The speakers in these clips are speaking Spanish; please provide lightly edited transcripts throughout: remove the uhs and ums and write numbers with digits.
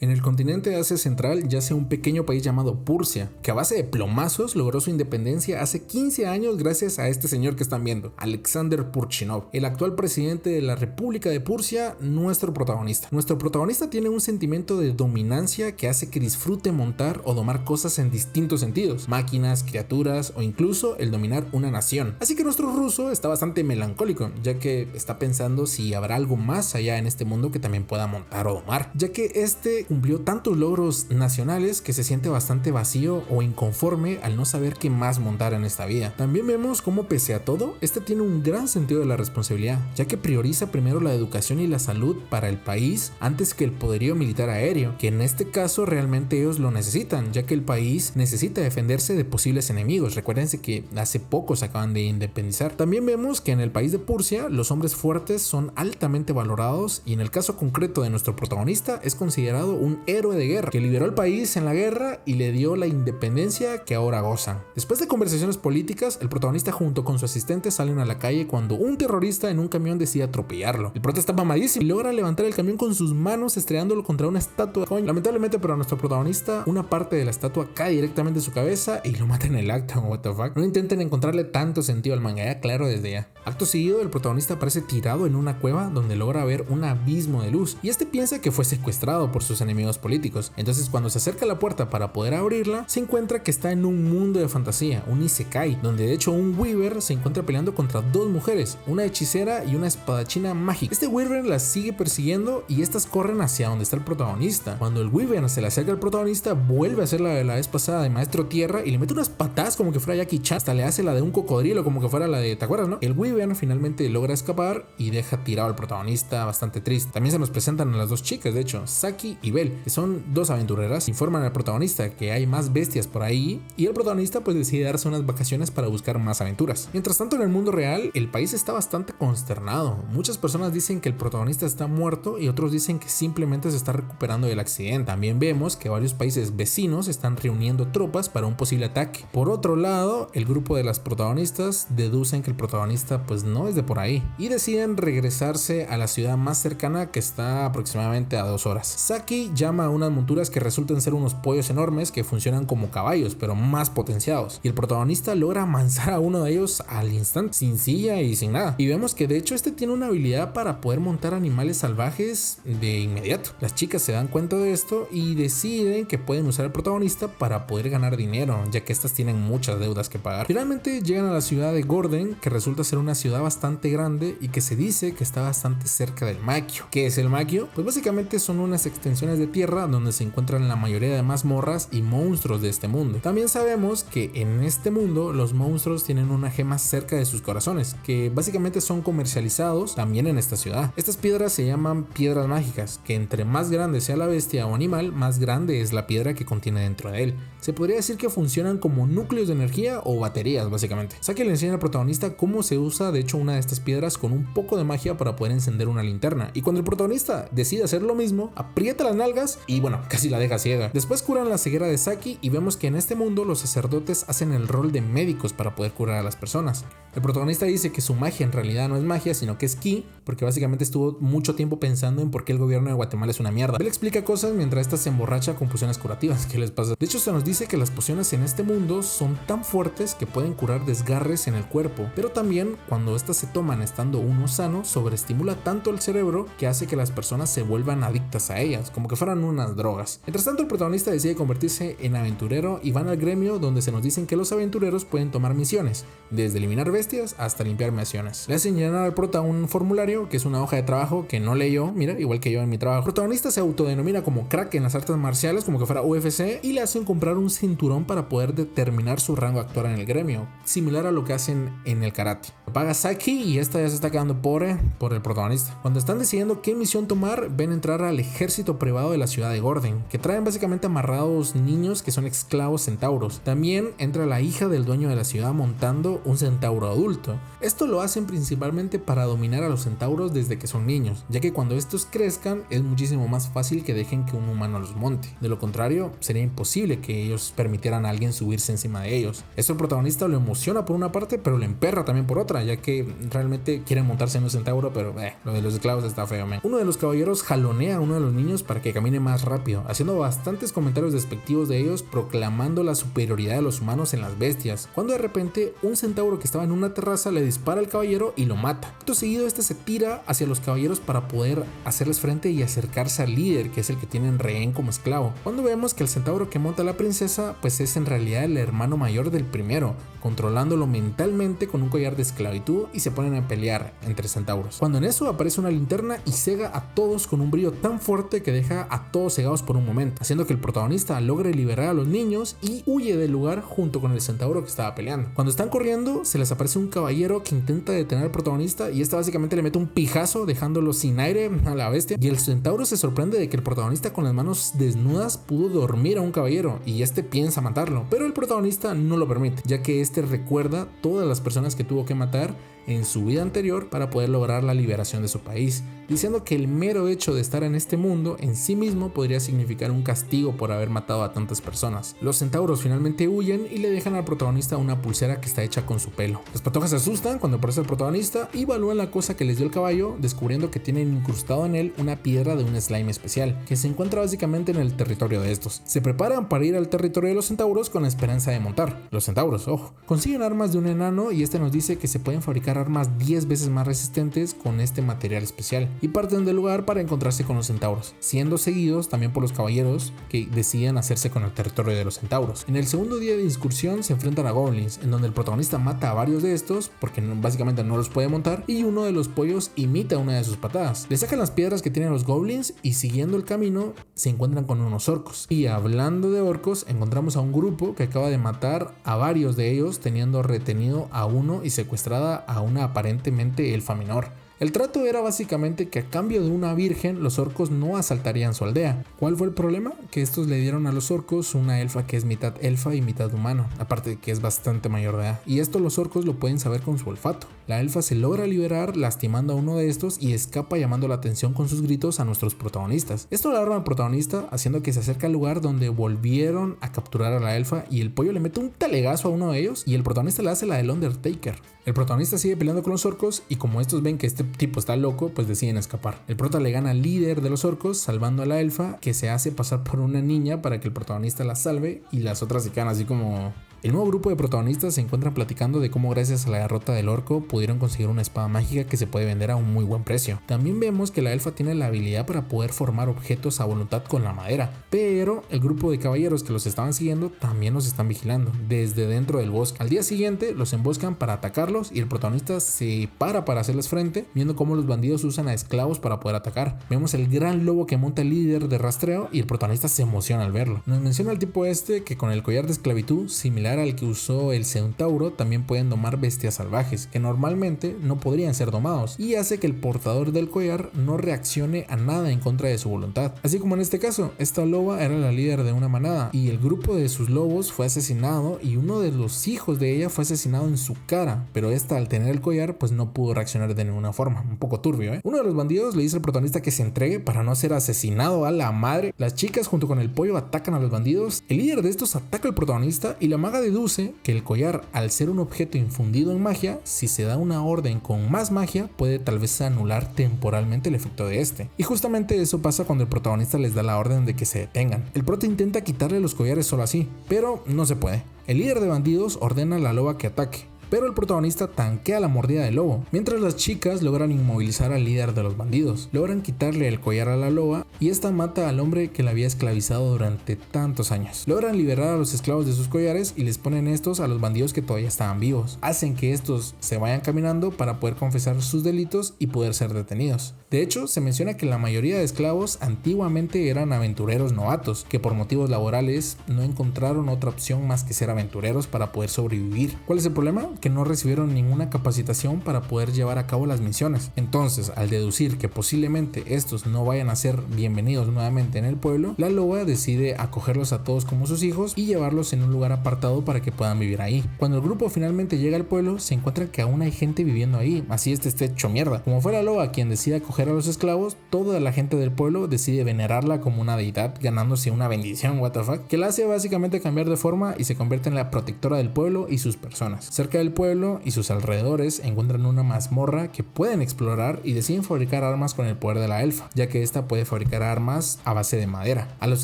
En el continente de Asia Central yace un pequeño país llamado Prusia, que a base de plomazos logró su independencia hace 15 años gracias a este señor que están viendo, Alexander Purchinov, el actual presidente de la República de Prusia, nuestro protagonista. Nuestro protagonista tiene un sentimiento de dominancia que hace que disfrute montar o domar cosas en distintos sentidos, máquinas, criaturas o incluso el dominar una nación. Así que nuestro ruso está bastante melancólico, ya que está pensando si habrá algo más allá en este mundo que también pueda montar o domar, ya que este cumplió tantos logros nacionales que se siente bastante vacío o inconforme al no saber qué más montar en esta vida. También vemos cómo pese a todo, este tiene un gran sentido de la responsabilidad, ya que prioriza primero la educación y la salud para el país antes que el poderío militar aéreo, que en este caso realmente ellos lo necesitan, ya que el país necesita defenderse de posibles enemigos. Recuérdense que hace poco se acaban de independizar. También vemos que en el país de Prusia los hombres fuertes son altamente valorados y en el caso concreto de nuestro protagonista es considerado un héroe de guerra que liberó al país en la guerra y le dio la independencia que ahora gozan. Después de conversaciones políticas, el protagonista junto con su asistente salen a la calle cuando un terrorista en un camión decide atropellarlo. El prota está mamadísimo y logra levantar el camión con sus manos estrellándolo contra una estatua. Lamentablemente para nuestro protagonista, una parte de la estatua cae directamente en su cabeza y lo mata en el acto. What the fuck. No intenten encontrarle tanto sentido al manga, ya claro desde ya. Acto seguido, el protagonista aparece tirado en una cueva donde logra ver un abismo de luz y este piensa que fue secuestrado por sus enemigos políticos. Entonces cuando se acerca a la puerta para poder abrirla, se encuentra que está en un mundo de fantasía, un isekai, donde de hecho un Weaver se encuentra peleando contra dos mujeres, una hechicera y una espadachina mágica. Este Weaver las sigue persiguiendo y estas corren hacia donde está el protagonista. Cuando el Weaver se le acerca al protagonista, vuelve a hacer la de la vez pasada de Maestro Tierra y le mete unas patadas como que fuera Jackie Chan, hasta le hace la de un cocodrilo como que fuera la de, ¿te acuerdas, no? El Weaver finalmente logra escapar y deja tirado al protagonista bastante triste. También se nos presentan a las dos chicas, de hecho, Saki y Bell, que son dos aventureras. Informan al protagonista que hay más bestias por ahí y el protagonista pues decide darse unas vacaciones para buscar más aventuras. Mientras tanto, en el mundo real el país está bastante consternado. Muchas personas dicen que el protagonista está muerto y otros dicen que simplemente se está recuperando del accidente. También vemos que varios países vecinos están reuniendo tropas para un posible ataque. Por otro lado, el grupo de las protagonistas deducen que el protagonista pues no es de por ahí y deciden regresarse a la ciudad más cercana que está aproximadamente a 2 horas. Saki llama a unas monturas que resultan ser unos pollos enormes que funcionan como caballos pero más potenciados y el protagonista logra amansar a uno de ellos al instante sin silla y sin nada. Y vemos que de hecho este tiene una habilidad para poder montar animales salvajes de inmediato. Las chicas se dan cuenta de esto y deciden que pueden usar al protagonista para poder ganar dinero, ya que estas tienen muchas deudas que pagar. Finalmente llegan a la ciudad de Gordon, que resulta ser una ciudad bastante grande y que se dice que está bastante cerca del Maquio. ¿Qué es el Maquio? Pues básicamente son unas extensiones de tierra donde se encuentran la mayoría de mazmorras y monstruos de este mundo. También sabemos que en este mundo los monstruos tienen una gema cerca de sus corazones, que básicamente son comercializados también en esta ciudad. Estas piedras se llaman piedras mágicas, que entre más grande sea la bestia o animal, más grande es la piedra que contiene dentro de él. Se podría decir que funcionan como núcleos de energía o baterías básicamente. Saki le enseña al protagonista cómo se usa de hecho una de estas piedras con un poco de magia para poder encender una linterna, y cuando el protagonista decide hacer lo mismo, aprieta las nalgas y bueno, casi la deja ciega. Después curan la ceguera de Saki y vemos que en este mundo los sacerdotes hacen el rol de médicos para poder curar a las personas. El protagonista dice que su magia en realidad no es magia, sino que es ki, porque básicamente estuvo mucho tiempo pensando en por qué el gobierno de Guatemala es una mierda. Él explica cosas mientras esta se emborracha con pociones curativas. ¿Qué les pasa? De hecho, se nos dice que las pociones en este mundo son tan fuertes que pueden curar desgarres en el cuerpo, pero también cuando estas se toman estando uno sano, sobreestimula tanto el cerebro que hace que las personas se vuelvan adictas a ellas, como que fueran unas drogas. Mientras tanto, el protagonista decide convertirse en aventurero y van al gremio donde se nos dicen que los aventureros pueden tomar misiones, desde eliminar bestias hasta limpiar mansiones. Le hacen llenar al prota un formulario que es una hoja de trabajo que no leyó, mira, igual que yo en mi trabajo. El protagonista se autodenomina como crack en las artes marciales, como que fuera UFC, y le hacen comprar un cinturón para poder determinar su rango actual en el gremio, similar a lo que hacen en el karate. Lo paga Saki y esta ya se está quedando pobre por el protagonista. Cuando están decidiendo qué misión tomar, ven entrar al ejército privado de la ciudad de Gordon, que traen básicamente amarrados niños que son esclavos centauros. También entra la hija del dueño de la ciudad montando un centauro adulto. Esto lo hacen principalmente para dominar a los centauros desde que son niños, ya que cuando estos crezcan es muchísimo más fácil que dejen que un humano los monte. De lo contrario, sería imposible que ellos permitieran a alguien subirse encima de ellos. Esto al protagonista lo emociona por una parte, pero lo emperra también por otra, ya que realmente quieren montarse en un centauro, pero lo de los esclavos está feo, man. Uno de los caballeros jalonea a uno de los niños para que camine más rápido, haciendo bastantes comentarios despectivos de ellos, proclamando la superioridad de los humanos en las bestias, cuando de repente un centauro que estaba en una terraza le dispara al caballero y lo mata. Acto seguido, este se tira hacia los caballeros para poder hacerles frente y acercarse al líder, que es el que tiene en rehén como esclavo, cuando vemos que el centauro que monta a la princesa pues es en realidad el hermano mayor del primero, controlándolo mentalmente con un collar de esclavitud, y se ponen a pelear entre centauros. Cuando en eso aparece una linterna y cega a todos con un brillo tan fuerte que deja a todos cegados por un momento, haciendo que el protagonista logre liberar a los niños y huye del lugar junto con el centauro que estaba peleando. Cuando están corriendo, se les aparece un caballero que intenta detener al protagonista, y este básicamente le mete un pijazo dejándolo sin aire a la bestia, y el centauro se sorprende de que el protagonista con las manos desnudas pudo dormir a un caballero, y este piensa matarlo, pero el protagonista no lo permite, ya que este recuerda todas las personas que tuvo que matar en su vida anterior para poder lograr la liberación de su país, diciendo que el mero hecho de estar en este mundo en sí mismo podría significar un castigo por haber matado a tantas personas. Los centauros finalmente huyen y le dejan al protagonista una pulsera que está hecha con su pelo. Los patojas se asustan cuando aparece el protagonista y evalúan la cosa que les dio el caballo, descubriendo que tienen incrustado en él una piedra de un slime especial, que se encuentra básicamente en el territorio de estos. Se preparan para ir al territorio de los centauros con la esperanza de montar. Los centauros, ojo, consiguen armas de un enano, y este nos dice que se pueden fabricar armas 10 veces más resistentes con este material especial, y parten del lugar para encontrarse con los centauros, siendo seguidos también por los caballeros que deciden hacerse con el territorio de los centauros. En el segundo día de incursión se enfrentan a goblins, en donde el protagonista mata a varios de estos porque básicamente no los puede montar, y uno de los pollos imita una de sus patadas. Le sacan las piedras que tienen los goblins y siguiendo el camino se encuentran con unos orcos. Y hablando de orcos, encontramos a un grupo que acaba de matar a varios de ellos, teniendo retenido a uno y secuestrada a una aparentemente elfa menor. El trato era básicamente que a cambio de una virgen los orcos no asaltarían su aldea. ¿Cuál fue el problema? Que estos le dieron a los orcos una elfa que es mitad elfa y mitad humano, aparte de que es bastante mayor de edad, y esto los orcos lo pueden saber con su olfato. La elfa se logra liberar lastimando a uno de estos y escapa llamando la atención con sus gritos a nuestros protagonistas. Esto alarma al protagonista, haciendo que se acerque al lugar donde volvieron a capturar a la elfa, y el pollo le mete un talegazo a uno de ellos y el protagonista le hace la del Undertaker. El protagonista sigue peleando con los orcos y como estos ven que este tipo está loco, pues deciden escapar. El prota le gana al líder de los orcos, salvando a la elfa, que se hace pasar por una niña para que el protagonista la salve, y las otras se quedan así como... El nuevo grupo de protagonistas se encuentra platicando de cómo gracias a la derrota del orco pudieron conseguir una espada mágica que se puede vender a un muy buen precio. También vemos que la elfa tiene la habilidad para poder formar objetos a voluntad con la madera, pero el grupo de caballeros que los estaban siguiendo también los están vigilando desde dentro del bosque. Al día siguiente los emboscan para atacarlos y el protagonista se para hacerles frente, viendo cómo los bandidos usan a esclavos para poder atacar. Vemos el gran lobo que monta el líder de rastreo y el protagonista se emociona al verlo. Nos menciona el tipo este que con el collar de esclavitud, similar al que usó el centauro, también pueden domar bestias salvajes que normalmente no podrían ser domados, y hace que el portador del collar no reaccione a nada en contra de su voluntad. Así como en este caso, esta loba era la líder de una manada y el grupo de sus lobos fue asesinado, y uno de los hijos de ella fue asesinado en su cara, pero esta al tener el collar pues no pudo reaccionar de ninguna forma. Un poco turbio, Uno de los bandidos le dice al protagonista que se entregue para no ser asesinado a la madre. Las chicas junto con el pollo atacan a los bandidos. El líder de estos ataca al protagonista y la maga deduce que el collar, al ser un objeto infundido en magia, si se da una orden con más magia puede tal vez anular temporalmente el efecto de este. Y justamente eso pasa cuando el protagonista les da la orden de que se detengan. El prota intenta quitarle los collares solo así, pero no se puede. El líder de bandidos ordena a la loba que ataque, pero el protagonista tanquea la mordida del lobo, mientras las chicas logran inmovilizar al líder de los bandidos, logran quitarle el collar a la loba y esta mata al hombre que la había esclavizado durante tantos años. Logran liberar a los esclavos de sus collares y les ponen estos a los bandidos que todavía estaban vivos. Hacen que estos se vayan caminando para poder confesar sus delitos y poder ser detenidos. De hecho, se menciona que la mayoría de esclavos antiguamente eran aventureros novatos, que por motivos laborales no encontraron otra opción más que ser aventureros para poder sobrevivir. ¿Cuál es el problema? Que no recibieron ninguna capacitación para poder llevar a cabo las misiones. Entonces, al deducir que posiblemente estos no vayan a ser bienvenidos nuevamente en el pueblo, la loba decide acogerlos a todos como sus hijos y llevarlos en un lugar apartado para que puedan vivir ahí. Cuando el grupo finalmente llega al pueblo, se encuentran que aún hay gente viviendo ahí, así esté hecho mierda. Como fue la loba quien decide acoger a los esclavos, toda la gente del pueblo decide venerarla como una deidad, ganándose una bendición, what the fuck, que la hace básicamente cambiar de forma y se convierte en la protectora del pueblo y sus personas. Cerca del pueblo y sus alrededores encuentran una mazmorra que pueden explorar y deciden fabricar armas con el poder de la elfa, ya que esta puede fabricar armas a base de madera. A los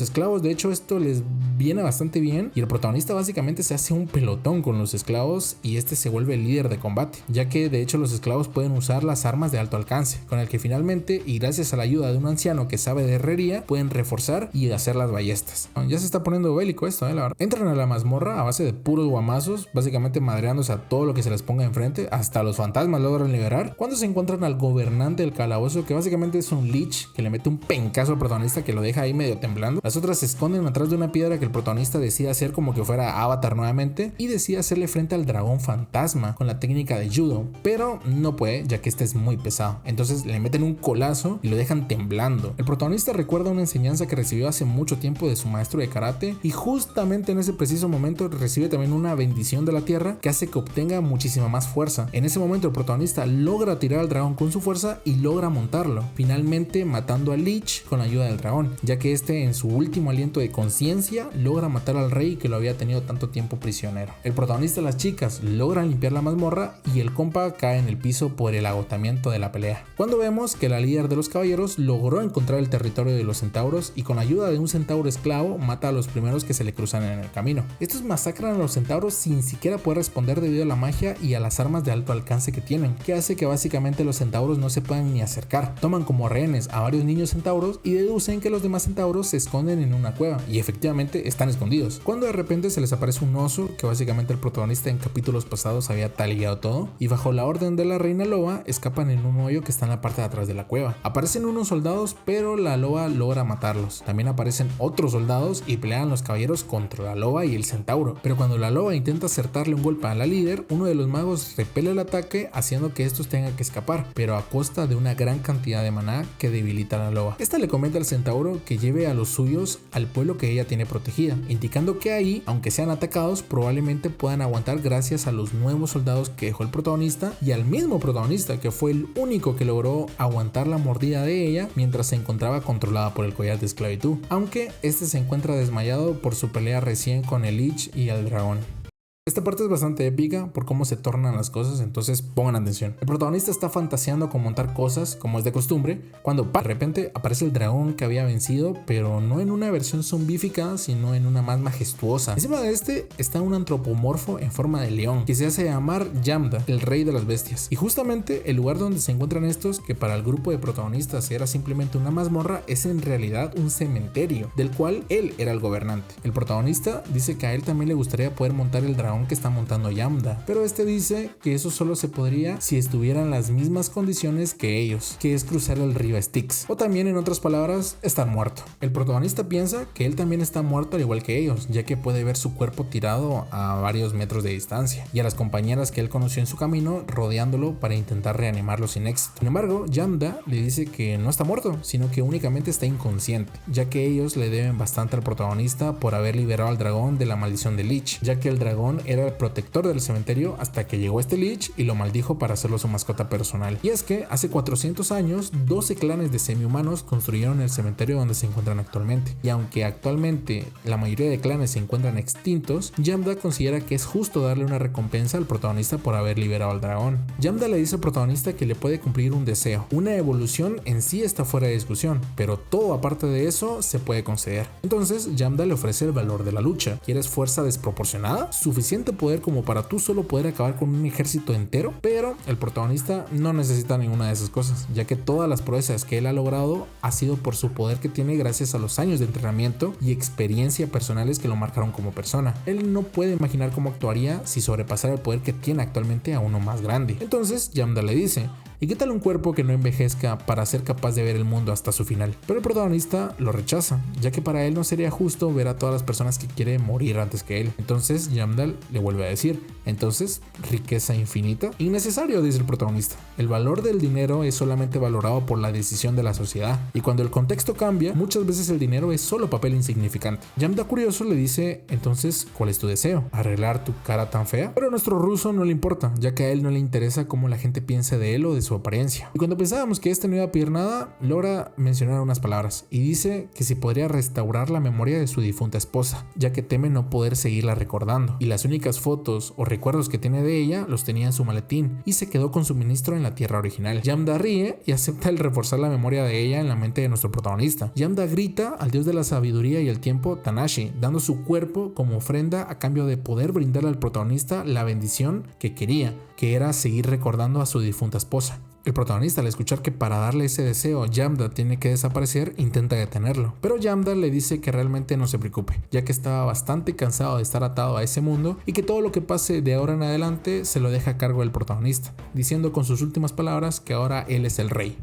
esclavos de hecho esto les viene bastante bien y el protagonista básicamente se hace un pelotón con los esclavos y este se vuelve el líder de combate, ya que de hecho los esclavos pueden usar las armas de alto alcance, con el que finalmente y gracias a la ayuda de un anciano que sabe de herrería pueden reforzar y hacer las ballestas. Ya se está poniendo bélico esto, la verdad. Entran a la mazmorra a base de puros guamazos, básicamente madreándose a todo lo que se les ponga enfrente, hasta los fantasmas logran liberar, cuando se encuentran al gobernante del calabozo, que básicamente es un lich que le mete un pencazo al protagonista que lo deja ahí medio temblando. Las otras se esconden atrás de una piedra que el protagonista decide hacer como que fuera Avatar nuevamente y decide hacerle frente al dragón fantasma con la técnica de judo, pero no puede ya que este es muy pesado. Entonces le meten un colazo y lo dejan temblando. El protagonista recuerda una enseñanza que recibió hace mucho tiempo de su maestro de karate y justamente en ese preciso momento recibe también una bendición de la tierra que hace que obtenga muchísima más fuerza. En ese momento el protagonista logra tirar al dragón con su fuerza y logra montarlo, finalmente matando al lich con la ayuda del dragón, ya que este en su último aliento de conciencia logra matar al rey que lo había tenido tanto tiempo prisionero. El protagonista y las chicas logran limpiar la mazmorra y el compa cae en el piso por el agotamiento de la pelea. Cuando vemos que la líder de los caballeros logró encontrar el territorio de los centauros y con la ayuda de un centauro esclavo mata a los primeros que se le cruzan en el camino. Estos masacran a los centauros sin siquiera poder responder debido a la magia y a las armas de alto alcance que tienen, que hace que básicamente los centauros no se puedan ni acercar. Toman como rehenes a varios niños centauros y deducen que los demás centauros se esconden en una cueva y efectivamente están escondidos, cuando de repente se les aparece un oso que básicamente el protagonista en capítulos pasados había taliado todo y bajo la orden de la reina loba escapan en un hoyo que está en la parte de atrás de la cueva. Aparecen unos soldados pero la loba logra matarlos. También aparecen otros soldados y pelean los caballeros contra la loba y el centauro, pero cuando la loba intenta acertarle un golpe a la líder, uno de los magos repele el ataque haciendo que estos tengan que escapar, pero a costa de una gran cantidad de maná que debilita a la loba. Esta le comenta al centauro que lleve a los suyos al pueblo que ella tiene protegida, indicando que ahí, aunque sean atacados, probablemente puedan aguantar gracias a los nuevos soldados que dejó el protagonista y al mismo protagonista que fue el único que logró aguantar la mordida de ella mientras se encontraba controlada por el collar de esclavitud, aunque este se encuentra desmayado por su pelea recién con el lich y el dragón. Esta parte es bastante épica por cómo se tornan las cosas, entonces pongan atención. El protagonista está fantaseando con montar cosas, como es de costumbre, cuando de repente aparece el dragón que había vencido, pero no en una versión zombífica, sino en una más majestuosa. Encima de este está un antropomorfo en forma de león, que se hace llamar Yamda, el rey de las bestias. Y justamente el lugar donde se encuentran estos, que para el grupo de protagonistas era simplemente una mazmorra, es en realidad un cementerio, del cual él era el gobernante. El protagonista dice que a él también le gustaría poder montar el dragón que está montando Yamda, pero este dice que eso solo se podría si estuvieran las mismas condiciones que ellos, que es cruzar el río Styx, o también en otras palabras, estar muerto. El protagonista piensa que él también está muerto al igual que ellos, ya que puede ver su cuerpo tirado a varios metros de distancia, y a las compañeras que él conoció en su camino rodeándolo para intentar reanimarlo sin éxito. Sin embargo, Yamda le dice que no está muerto, sino que únicamente está inconsciente, ya que ellos le deben bastante al protagonista por haber liberado al dragón de la maldición de Lich, ya que el dragón era el protector del cementerio hasta que llegó este Lich y lo maldijo para hacerlo su mascota personal. Y es que hace 400 años 12 clanes de semi-humanos construyeron el cementerio donde se encuentran actualmente, y aunque actualmente la mayoría de clanes se encuentran extintos, Yamda considera que es justo darle una recompensa al protagonista por haber liberado al dragón. Yamda le dice al protagonista que le puede cumplir un deseo. Una evolución en sí está fuera de discusión, pero todo aparte de eso se puede conceder. Entonces Yamda le ofrece el valor de la lucha. ¿Quieres fuerza desproporcionada? ¿Suficiente poder como para tú solo poder acabar con un ejército entero? Pero el protagonista no necesita ninguna de esas cosas, ya que todas las proezas que él ha logrado ha sido por su poder que tiene gracias a los años de entrenamiento y experiencia personales que lo marcaron como persona. Él no puede imaginar cómo actuaría si sobrepasara el poder que tiene actualmente a uno más grande. Entonces Yamda le dice: ¿Y qué tal un cuerpo que no envejezca para ser capaz de ver el mundo hasta su final? Pero el protagonista lo rechaza, ya que para él no sería justo ver a todas las personas que quiere morir antes que él. Entonces Yamdal le vuelve a decir, entonces, ¿riqueza infinita? Innecesario, dice el protagonista. El valor del dinero es solamente valorado por la decisión de la sociedad, y cuando el contexto cambia, muchas veces el dinero es solo papel insignificante. Yamda, curioso, le dice, entonces, ¿cuál es tu deseo? ¿Arreglar tu cara tan fea? Pero a nuestro ruso no le importa, ya que a él no le interesa cómo la gente piense de él o de su apariencia. Y cuando pensábamos que este no iba a pedir nada, logra mencionar unas palabras, y dice que si podría restaurar la memoria de su difunta esposa, ya que teme no poder seguirla recordando, y las únicas fotos o recuerdos que tiene de ella los tenía en su maletín, y se quedó con su ministro en la tierra original. Yamda ríe y acepta el reforzar la memoria de ella en la mente de nuestro protagonista. Yamda grita al dios de la sabiduría y el tiempo, Tanashi, dando su cuerpo como ofrenda a cambio de poder brindarle al protagonista la bendición que quería, que era seguir recordando a su difunta esposa. El protagonista, al escuchar que para darle ese deseo Yamda tiene que desaparecer, intenta detenerlo, pero Yamda le dice que realmente no se preocupe, ya que estaba bastante cansado de estar atado a ese mundo y que todo lo que pase de ahora en adelante se lo deja a cargo del protagonista, diciendo con sus últimas palabras que ahora él es el rey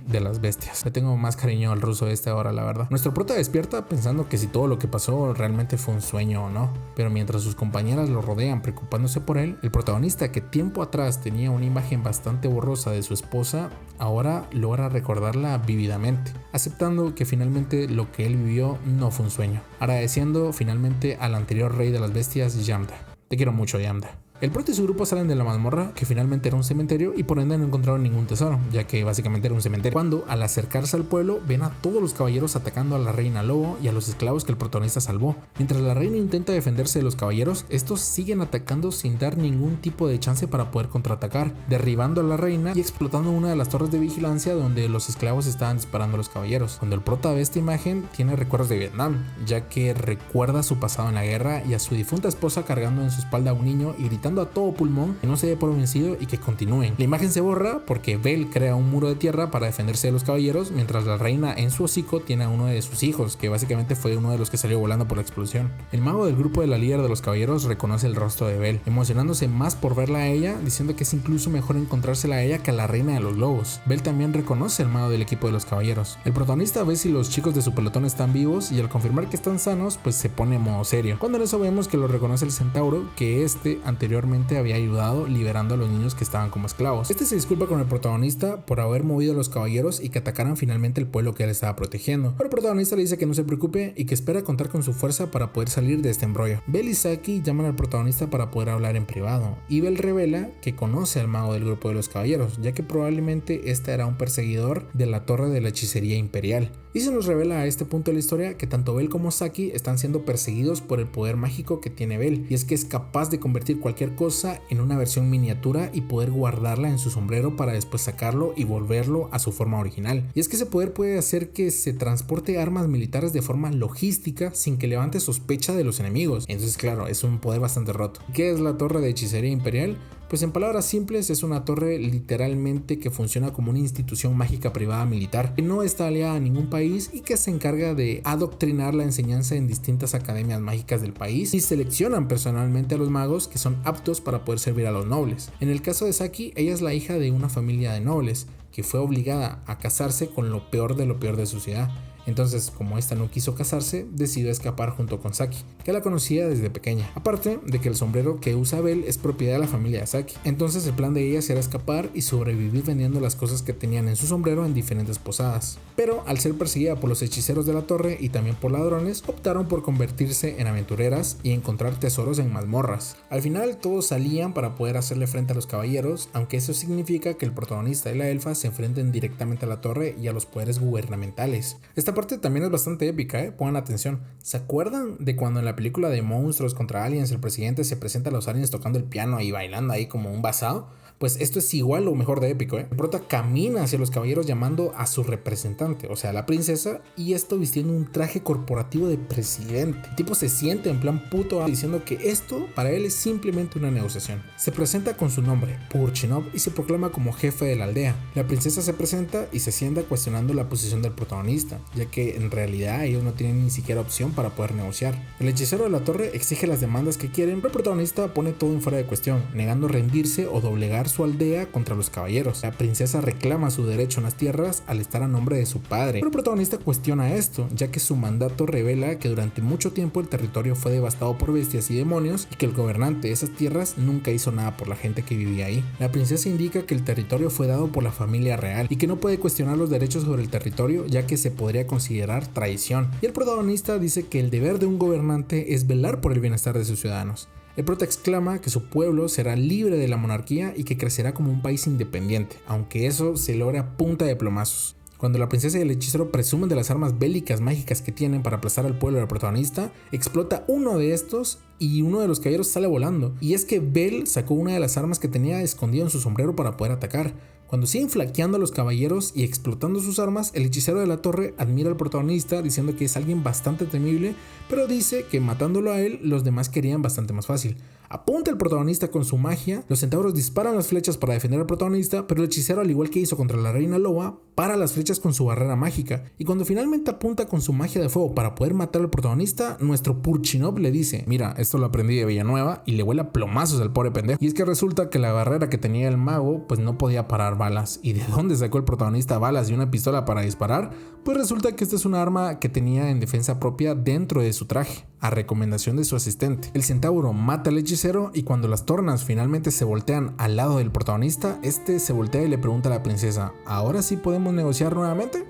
de las bestias. Le tengo más cariño al ruso ahora, la verdad. Nuestro prota despierta pensando que si todo lo que pasó realmente fue un sueño o no, pero mientras sus compañeras lo rodean preocupándose por él, el protagonista, que tiempo atrás tenía una imagen bastante borrosa de su esposa, ahora logra recordarla vívidamente, aceptando que finalmente lo que él vivió no fue un sueño, agradeciendo finalmente al anterior rey de las bestias, Yamda. Te quiero mucho, Yamda. El prota y su grupo salen de la mazmorra, que finalmente era un cementerio, y por ende no encontraron ningún tesoro, ya que básicamente era un cementerio. Cuando, al acercarse al pueblo, ven a todos los caballeros atacando a la reina lobo y a los esclavos que el protagonista salvó. Mientras la reina intenta defenderse de los caballeros, estos siguen atacando sin dar ningún tipo de chance para poder contraatacar, derribando a la reina y explotando una de las torres de vigilancia donde los esclavos estaban disparando a los caballeros. Cuando el prota ve esta imagen, tiene recuerdos de Vietnam, ya que recuerda su pasado en la guerra y a su difunta esposa cargando en su espalda a un niño y gritando a todo pulmón que no se dé por vencido y que continúen. La imagen se borra porque Bel crea un muro de tierra para defenderse de los caballeros, mientras la reina en su hocico tiene a uno de sus hijos, que básicamente fue uno de los que salió volando por la explosión. El mago del grupo de la líder de los caballeros reconoce el rostro de Bel, emocionándose más por verla a ella, diciendo que es incluso mejor encontrársela a ella que a la reina de los lobos. Bel también reconoce al mago del equipo de los caballeros. El protagonista ve si los chicos de su pelotón están vivos y al confirmar que están sanos, pues se pone en modo serio. Cuando en eso vemos que lo reconoce el centauro, que anteriormente había ayudado liberando a los niños que estaban como esclavos. Se disculpa con el protagonista por haber movido a los caballeros y que atacaran finalmente el pueblo que él estaba protegiendo, pero el protagonista le dice que no se preocupe y que espera contar con su fuerza para poder salir de este embrollo. Bel y Saki llaman al protagonista para poder hablar en privado, y Bel revela que conoce al mago del grupo de los caballeros, ya que probablemente este era un perseguidor de la torre de la hechicería imperial. Y se nos revela a este punto de la historia que tanto Bel como Saki están siendo perseguidos por el poder mágico que tiene Bel, y es que es capaz de convertir cualquier cosa en una versión miniatura y poder guardarla en su sombrero para después sacarlo y volverlo a su forma original. Y es que ese poder puede hacer que se transporte armas militares de forma logística sin que levante sospecha de los enemigos. Entonces, claro, es un poder bastante roto. ¿Qué es la torre de hechicería imperial? Pues en palabras simples es una torre literalmente que funciona como una institución mágica privada militar que no está aliada a ningún país y que se encarga de adoctrinar la enseñanza en distintas academias mágicas del país y seleccionan personalmente a los magos que son aptos para poder servir a los nobles. En el caso de Saki, ella es la hija de una familia de nobles que fue obligada a casarse con lo peor de su ciudad. Entonces, como esta no quiso casarse, decidió escapar junto con Saki, que la conocía desde pequeña. Aparte de que el sombrero que usa Bel es propiedad de la familia de Saki. Entonces el plan de ellas era escapar y sobrevivir vendiendo las cosas que tenían en su sombrero en diferentes posadas. Pero al ser perseguida por los hechiceros de la torre y también por ladrones, optaron por convertirse en aventureras y encontrar tesoros en mazmorras. Al final todos salían para poder hacerle frente a los caballeros, aunque eso significa que el protagonista y la elfa se enfrenten directamente a la torre y a los poderes gubernamentales. Esta parte también es bastante épica, pongan atención. ¿Se acuerdan de cuando en la película de Monstruos contra Aliens el presidente se presenta a los aliens tocando el piano y bailando ahí como un basado? Pues esto es igual o mejor de épico, El prota camina hacia los caballeros llamando a su representante, o sea, la princesa, y esto vistiendo un traje corporativo de presidente. El tipo se siente en plan puto diciendo que esto para él es simplemente una negociación. Se presenta con su nombre, Purchinov, y se proclama como jefe de la aldea. La princesa se presenta y se sienta cuestionando la posición del protagonista, ya que en realidad ellos no tienen ni siquiera opción para poder negociar. El hechicero de la torre exige las demandas que quieren, pero el protagonista pone todo en fuera de cuestión, negando rendirse o doblegar defender su aldea contra los caballeros. La princesa reclama su derecho en las tierras al estar a nombre de su padre, pero el protagonista cuestiona esto, ya que su mandato revela que durante mucho tiempo el territorio fue devastado por bestias y demonios y que el gobernante de esas tierras nunca hizo nada por la gente que vivía ahí. La princesa indica que el territorio fue dado por la familia real y que no puede cuestionar los derechos sobre el territorio, ya que se podría considerar traición. Y el protagonista dice que el deber de un gobernante es velar por el bienestar de sus ciudadanos. El prota exclama que su pueblo será libre de la monarquía y que crecerá como un país independiente, aunque eso se logra a punta de plomazos. Cuando la princesa y el hechicero presumen de las armas bélicas mágicas que tienen para aplastar al pueblo del protagonista, explota uno de estos y uno de los caballeros sale volando. Y es que Belle sacó una de las armas que tenía escondido en su sombrero para poder atacar. Cuando siguen flaqueando a los caballeros y explotando sus armas, el hechicero de la torre admira al protagonista diciendo que es alguien bastante temible, pero dice que matándolo a él, los demás querían bastante más fácil. Apunta al protagonista con su magia, los centauros disparan las flechas para defender al protagonista, pero el hechicero, al igual que hizo contra la reina loba, para las flechas con su barrera mágica, y cuando finalmente apunta con su magia de fuego para poder matar al protagonista, nuestro Purchinov le dice: mira, esto lo aprendí de Villanueva, y le vuela plomazos al pobre pendejo. Y es que resulta que la barrera que tenía el mago pues no podía parar balas. ¿Y de dónde sacó el protagonista balas y una pistola para disparar? Pues resulta que esta es una arma que tenía en defensa propia dentro de su traje, a recomendación de su asistente. El centauro mata al hechicero y cuando las tornas finalmente se voltean al lado del protagonista, este se voltea y le pregunta a la princesa: ¿ahora sí podemos negociar nuevamente?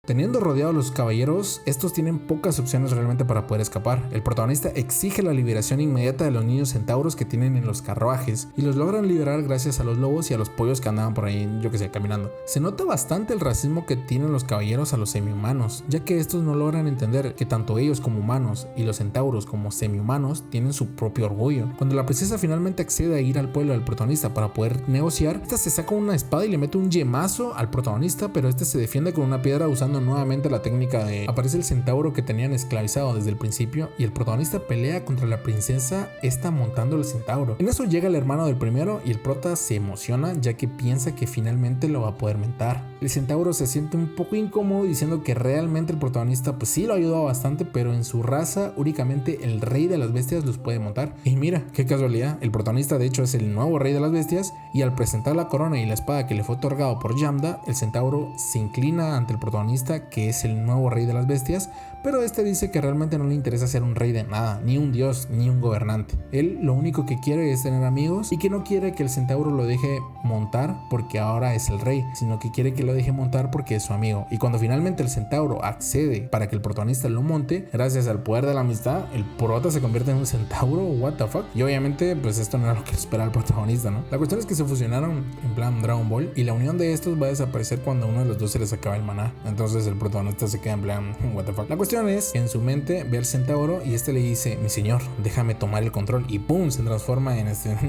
Teniendo rodeados a los caballeros, estos tienen pocas opciones realmente para poder escapar. El protagonista exige la liberación inmediata de los niños centauros que tienen en los carruajes y los logran liberar gracias a los lobos y a los pollos que andaban por ahí, yo que sé, caminando. Se nota bastante el racismo que tienen los caballeros a los semihumanos, ya que estos no logran entender que tanto ellos como humanos y los centauros como semihumanos tienen su propio orgullo. Cuando la princesa finalmente accede a ir al pueblo del protagonista para poder negociar, esta se saca una espada y le mete un yemazo al protagonista, pero este se defiende con una piedra usando nuevamente la técnica de... Aparece el centauro que tenían esclavizado desde el principio y el protagonista pelea contra la princesa, esta montando el centauro. En eso llega el hermano del primero y el prota se emociona ya que piensa que finalmente lo va a poder mentar. El centauro se siente un poco incómodo diciendo que realmente el protagonista pues sí lo ha ayudado bastante, pero en su raza únicamente el rey de las bestias los puede montar. Y mira, qué casualidad, el protagonista de hecho es el nuevo rey de las bestias y al presentar la corona y la espada que le fue otorgado por Yamda, el centauro se inclina ante el protagonista, que es el nuevo rey de las bestias, pero este dice que realmente no le interesa ser un rey de nada, ni un dios, ni un gobernante. Él lo único que quiere es tener amigos y que no quiere que el centauro lo deje montar porque ahora es el rey, sino que quiere que lo deje montar porque es su amigo. Y cuando finalmente el centauro accede para que el protagonista lo monte, gracias al poder de la amistad, el prota se convierte en un centauro, what the fuck. Y obviamente pues esto no era lo que esperaba el protagonista, ¿no? La cuestión es que se fusionaron en plan Dragon Ball y la unión de estos va a desaparecer cuando a uno de los dos se les acaba el maná. Entonces el protagonista se queda en plan what the fuck. La cuestión es que en su mente ve al centauro y este le dice: mi señor, déjame tomar el control, y pum, se transforma en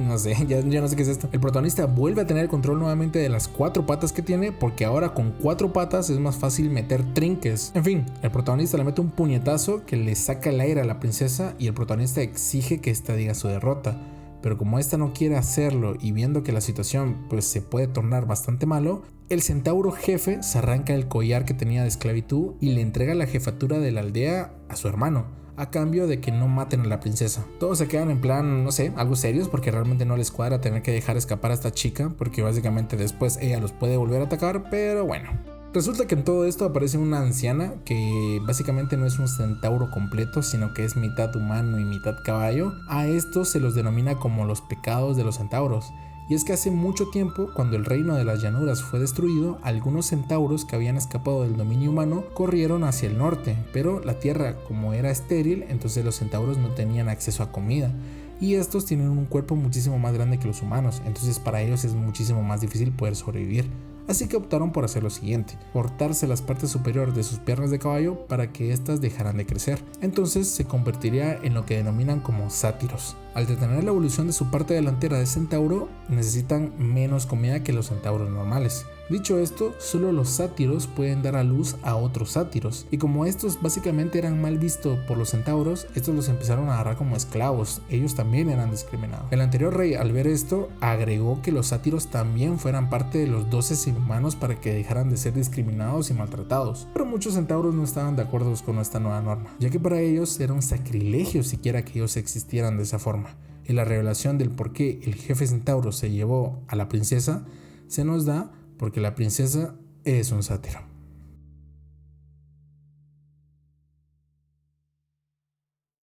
no sé, ya no sé qué es esto. El protagonista vuelve a tener el control nuevamente de las 4 patas que tiene, porque ahora con 4 patas es más fácil meter trinques. En fin, el protagonista le mete un puñetazo que le saca el aire a la princesa y el protagonista exige que esta diga su derrota. Pero como esta no quiere hacerlo y viendo que la situación pues se puede tornar bastante malo, el centauro jefe se arranca el collar que tenía de esclavitud y le entrega la jefatura de la aldea a su hermano, a cambio de que no maten a la princesa. Todos se quedan en plan, no sé, algo serios, porque realmente no les cuadra tener que dejar escapar a esta chica, porque básicamente después ella los puede volver a atacar, pero bueno. Resulta que en todo esto aparece una anciana que básicamente no es un centauro completo, sino que es mitad humano y mitad caballo. A estos se los denomina como los pecados de los centauros. Y es que hace mucho tiempo, cuando el reino de las llanuras fue destruido, algunos centauros que habían escapado del dominio humano corrieron hacia el norte, pero la tierra, como era estéril, entonces los centauros no tenían acceso a comida. Y estos tienen un cuerpo muchísimo más grande que los humanos, entonces para ellos es muchísimo más difícil poder sobrevivir. Así que optaron por hacer lo siguiente: cortarse las partes superiores de sus piernas de caballo para que éstas dejaran de crecer. Entonces se convertiría en lo que denominan como sátiros. Al detener la evolución de su parte delantera de centauro, necesitan menos comida que los centauros normales. Dicho esto, solo los sátiros pueden dar a luz a otros sátiros, y como estos básicamente eran mal vistos por los centauros, estos los empezaron a agarrar como esclavos. Ellos también eran discriminados. El anterior rey, al ver esto, agregó que los sátiros también fueran parte de los 12 semihumanos para que dejaran de ser discriminados y maltratados. Pero muchos centauros no estaban de acuerdo con esta nueva norma, ya que para ellos era un sacrilegio siquiera que ellos existieran de esa forma. y la revelación del por qué el jefe centauro se llevó a la princesa se nos da porque la princesa es un sátiro.